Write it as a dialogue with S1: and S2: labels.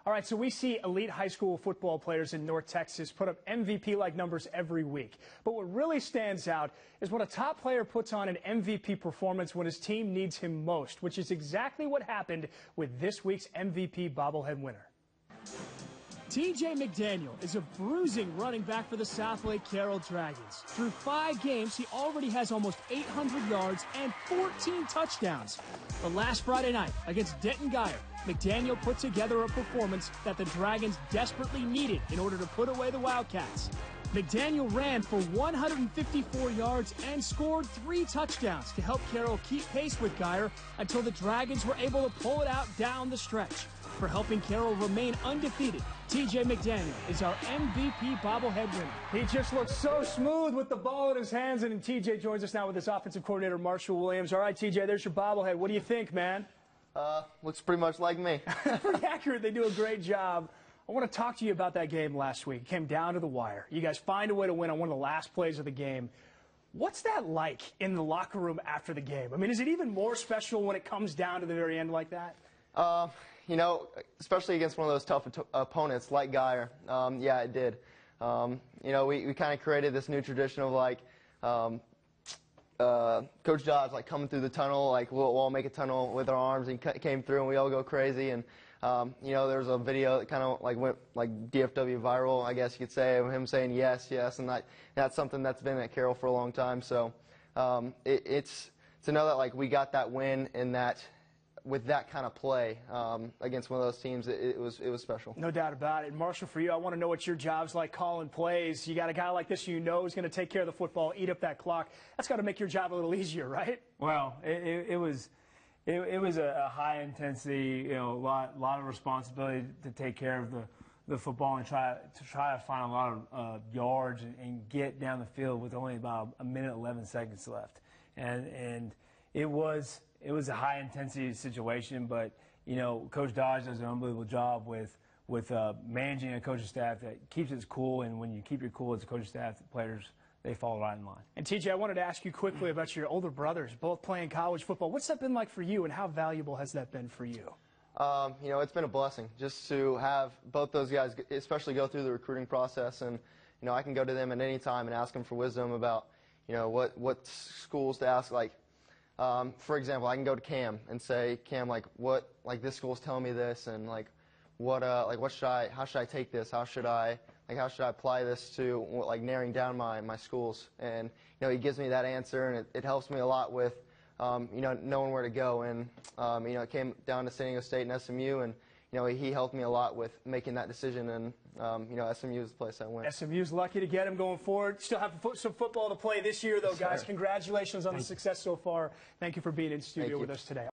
S1: All right, so we see elite high school football players in North Texas put up MVP-like numbers every week. But what really stands out is when a top player puts on an MVP performance when his team needs him most, which is exactly what happened with this week's MVP bobblehead winner. TJ McDaniel is a bruising running back for the Southlake Carroll Dragons. Through 5 games, he already has almost 800 yards and 14 touchdowns. But last Friday night, against Denton Guyer, McDaniel put together a performance that the Dragons desperately needed in order to put away the Wildcats. McDaniel ran for 154 yards and scored 3 touchdowns to help Carroll keep pace with Guyer until the Dragons were able to pull it out down the stretch. For helping Carroll remain undefeated, TJ McDaniel is our MVP bobblehead winner. He just looks so smooth with the ball in his hands, and TJ joins us now with his offensive coordinator, Marshall Williams. All right, TJ, there's your bobblehead. What do you think, man?
S2: Looks pretty much like me.
S1: Pretty accurate. They do a great job. I want to talk to you about that game last week. It came down to the wire. You guys find a way to win on one of the last plays of the game. What's that like in the locker room after the game? I mean, is it even more special when it comes down to the very end like that?
S2: You know, especially against one of those tough opponents like Guyer. Yeah, it did. You know, we kind of created this new tradition of like Coach Dodge like coming through the tunnel, like we'll all make a tunnel with our arms, and he came through and we all go crazy. And you know, there was a video that kind of like went like DFW viral, I guess you could say, of him saying yes, yes, and that's something that's been at Carroll for a long time. So it's to know that like we got that win and that. With that kind of play against one of those teams, it was special.
S1: No doubt about it. Marshall, for you, I want to know what your job's like calling plays. You got a guy like this you know is going to take care of the football, eat up that clock. That's got to make your job a little easier, right?
S3: Well, it was a high intensity, you know, lot of responsibility to take care of the football and try to find a lot of yards and get down the field with only about a minute 11 seconds left, and it was a high-intensity situation, but, you know, Coach Dodge does an unbelievable job with managing a coaching staff that keeps it cool, and when you keep your cool as a coaching staff, the players, they fall right in line.
S1: And, TJ, I wanted to ask you quickly about your older brothers, both playing college football. What's that been like for you, and how valuable has that been for you?
S2: You know, it's been a blessing just to have both those guys, especially go through the recruiting process, and, you know, I can go to them at any time and ask them for wisdom about, you know, what schools to ask, like, for example, I can go to Cam and say, Cam, like this school's telling me this, and how should I take this? How should I apply this to like narrowing down my schools? And you know, he gives me that answer, and it helps me a lot with you know, knowing where to go. And you know, it came down to San Diego State and SMU, and you know, he helped me a lot with making that decision, and you know, SMU is the place I went.
S1: SMU's lucky to get him going forward. Still have some football to play this year, though, guys. Congratulations on the success so far. Thank you for being in studio with us today.